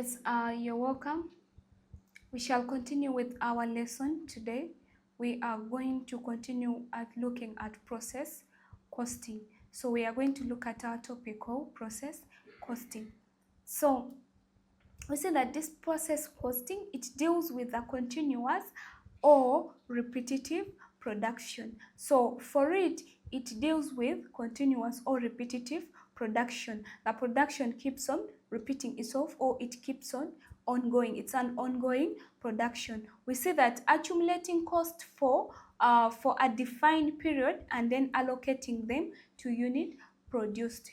Yes, you're welcome. We shall continue with our lesson today. We are going to continue at looking at process costing. So we are going to look at our topic called process costing. So we say that this process costing, it deals with the continuous or repetitive production. So for it deals with continuous or repetitive production. The production keeps on repeating itself, or it keeps on ongoing. It's an ongoing production. We see that accumulating cost for a defined period and then allocating them to unit produced.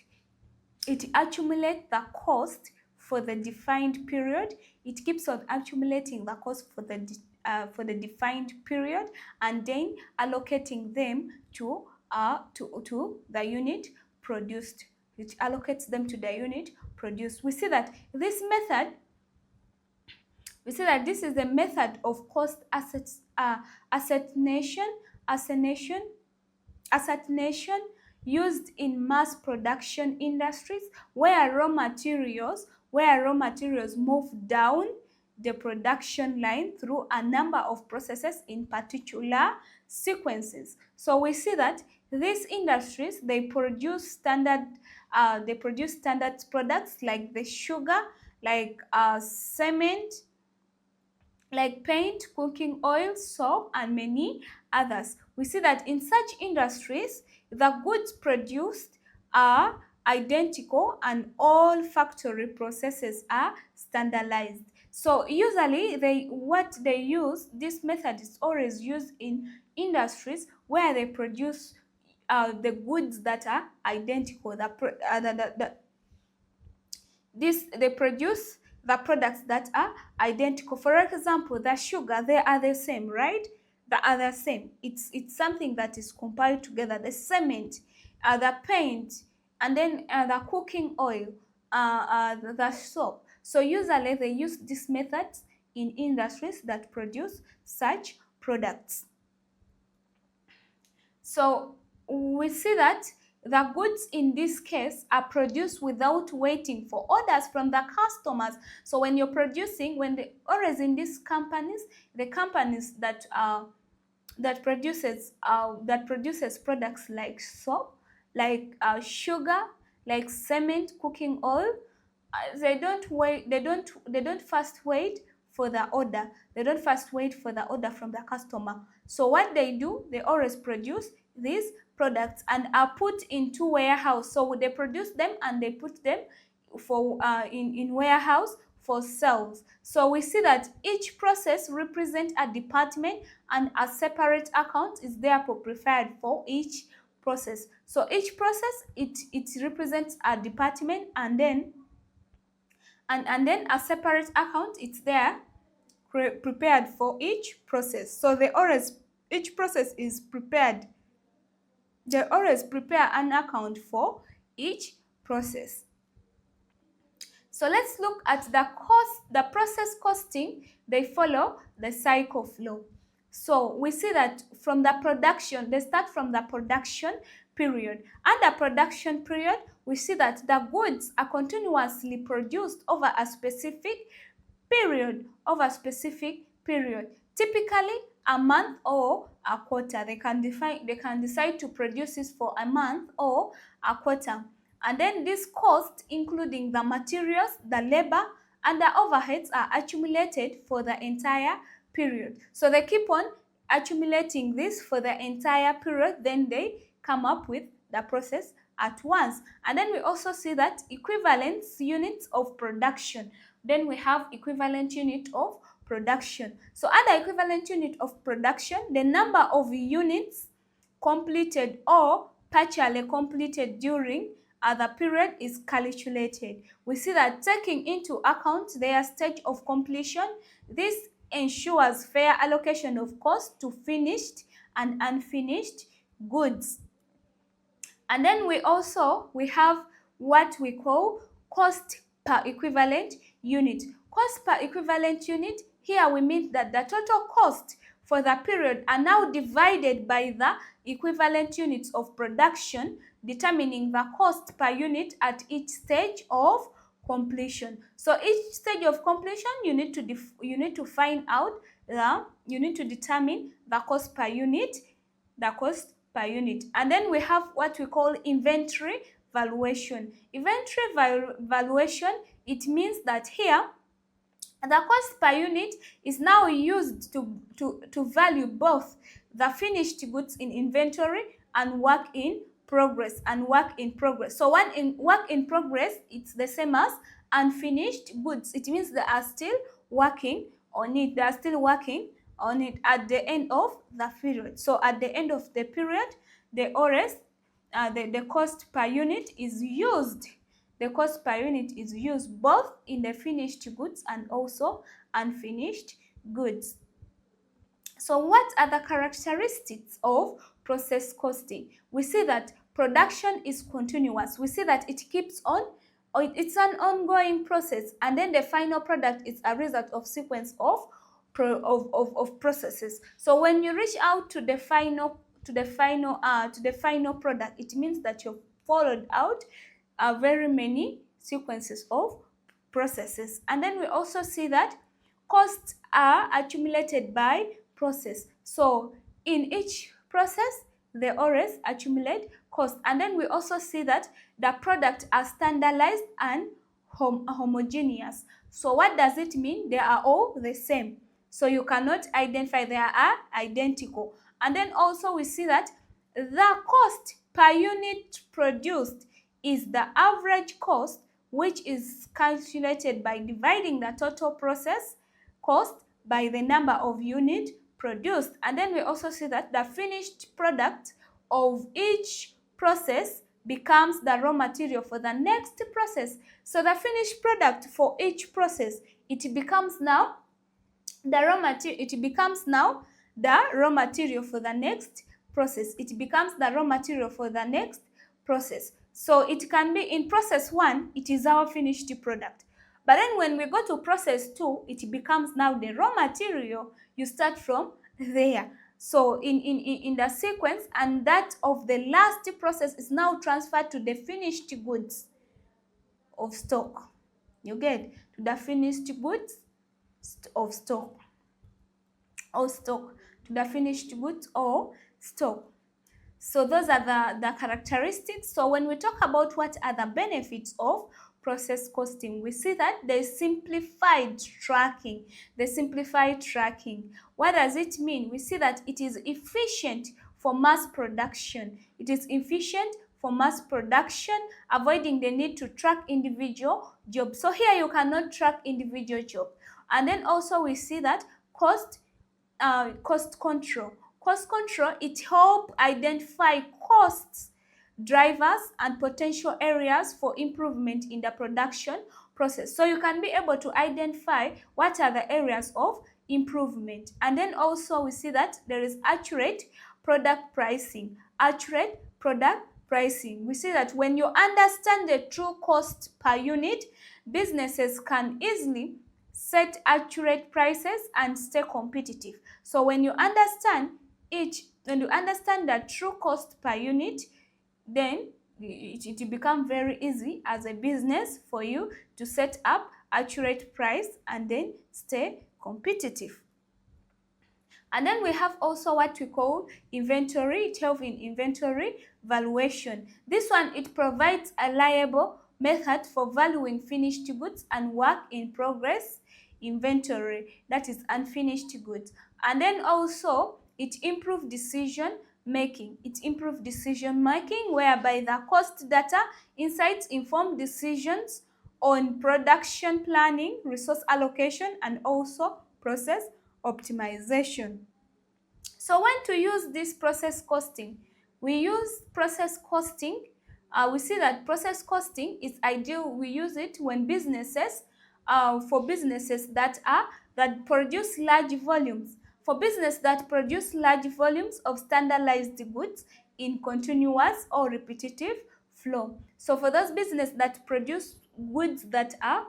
It accumulates the cost for the defined period. It keeps on accumulating the cost for the defined period and then allocating them to the unit produced. It allocates them to the unit produced. We see that this is the method of cost ascertaination used in mass production industries where raw materials move down the production line through a number of processes in particular sequences. So we see that these industries, they produce standard products like the sugar, like cement, like paint, cooking oil, soap, and many others. We see that in such industries, the goods produced are identical and all factory processes are standardized. So usually this method is always used in industries where they produce the goods that are identical. They produce the products that are identical. For example, the sugar, they are the same, right? They are the same. It's something that is compiled together. The cement, the paint, and then the cooking oil, the soap. So usually they use these methods in industries that produce such products. So we see that the goods in this case are produced without waiting for orders from the customers. So when you're producing, always in these companies, the companies that produces products like soap, like sugar, like cement, cooking oil, they don't first wait for the order. They don't first wait for the order from the customer. So what they do, they always produce these products and are put into warehouse. So they produce them and they put them for in warehouse for sales. So we see that each process represents a department and a separate account is therefore prepared for each process. So each process, it represents a department, and then a separate account, it's there prepared for each process. So each process is prepared. They always prepare an account for each process. So let's look at the process costing. They follow the cycle flow. So we see that from the production, they start from the production period. Under production period, we see that the goods are continuously produced over a specific period, typically a month or a quarter. They can decide to produce this for a month or a quarter. And then this cost, including the materials, the labor, and the overheads, are accumulated for the entire period. So they keep on accumulating this for the entire period, then they come up with the process at once. And then we also see that equivalent units of production. Then we have equivalent unit of production. So under equivalent unit of production, the number of units completed or partially completed during the period is calculated. We see that taking into account their stage of completion, this ensures fair allocation of cost to finished and unfinished goods. And then we have what we call cost per equivalent unit. Cost per equivalent unit, here we mean that the total cost for the period are now divided by the equivalent units of production, determining the cost per unit at each stage of completion. So each stage of completion, you need to find out you need to determine the cost per unit, and then we have what we call inventory valuation. Inventory valuation, it means that here the cost per unit is now used to value both the finished goods in inventory and work in progress So work in progress, it's the same as unfinished goods. It means they are still working on it. They are still working on it at the end of the period. So at the end of the period, the ORS, the cost per unit is used. The cost per unit is used both in the finished goods and also unfinished goods. So what are the characteristics of process costing? We see that production is continuous. We see that it keeps on, or it's an ongoing process, and then the final product is a result of sequence of processes. So when you reach out to the final product, it means that you've followed out very many sequences of processes. And then we also see that costs are accumulated by process. So in each process, they always accumulate cost. And then we also see that the products are standardized and homogeneous. So what does it mean? They are all the same. So you cannot identify, they are identical. And then also we see that the cost per unit produced is the average cost, which is calculated by dividing the total process cost by the number of units produced. And then we also see that the finished product of each process becomes the raw material for the next process. So the finished product for each process, it becomes now the raw material, it becomes now the raw material for the next process. It becomes the raw material for the next process. So it can be in process 1, it is our finished product. But then when we go to process 2, it becomes now the raw material. You start from there. So in the sequence, and that of the last process is now transferred to the finished goods of stock. You get to the finished goods of stock, to the finished goods or stock. So those are the characteristics. So when we talk about what are the benefits of process costing, we see that there is simplified tracking. What does it mean? We see that it is efficient for mass production. Avoiding the need to track individual jobs. So here you cannot track individual job. And then also we see that cost control. Cost control, it helps identify costs, drivers, and potential areas for improvement in the production process. So you can be able to identify what are the areas of improvement. And then also we see that there is accurate product pricing. We see that when you understand the true cost per unit, businesses can easily set accurate prices and stay competitive. So when you understand the true cost per unit, then it becomes very easy as a business for you to set up accurate price and then stay competitive. And then we have also what we call inventory. It helps in inventory valuation. This one, it provides a reliable method for valuing finished goods and work in progress inventory, that is unfinished goods. And then also it improves decision making. Whereby the cost data insights inform decisions on production planning, resource allocation, and also process optimization. So when to use this process costing? We use process costing. We see that process costing is ideal. We use it when for businesses that produce large volumes. For business that produce large volumes of standardized goods in continuous or repetitive flow. So for those businesses that produce goods that are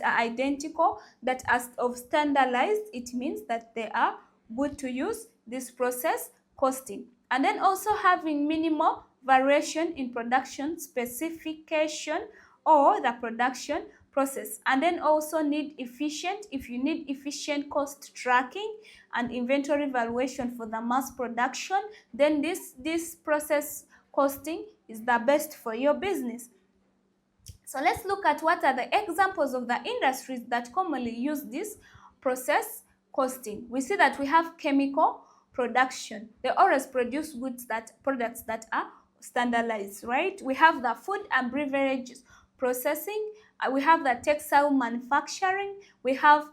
identical, that are of standardized, it means that they are good to use this process costing. And then also having minimal variation in production specification or the production process. And then also need efficient, if you need efficient cost tracking and inventory valuation for the mass production, then this process costing is the best for your business. So let's look at what are the examples of the industries that commonly use this process costing. We see that we have chemical production. They always produce products that are standardized, right? We have the food and beverages processing. We have the textile manufacturing. We have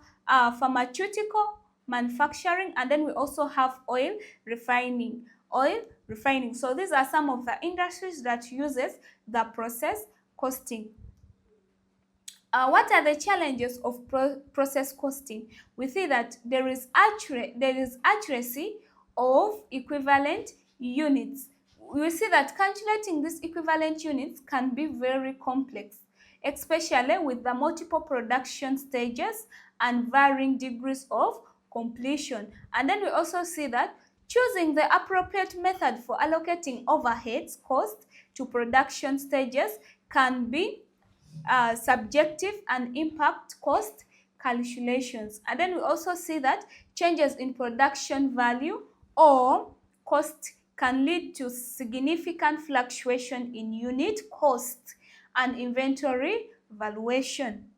pharmaceutical manufacturing, and then we also have oil refining. So these are some of the industries that uses the process costing. What are the challenges of process costing? We see that there is accuracy of equivalent units. We see that calculating these equivalent units can be very complex, especially with the multiple production stages and varying degrees of completion. And then we also see that choosing the appropriate method for allocating overheads cost to production stages can be subjective and impact cost calculations. And then we also see that changes in production value or cost can lead to significant fluctuation in unit cost and inventory valuation.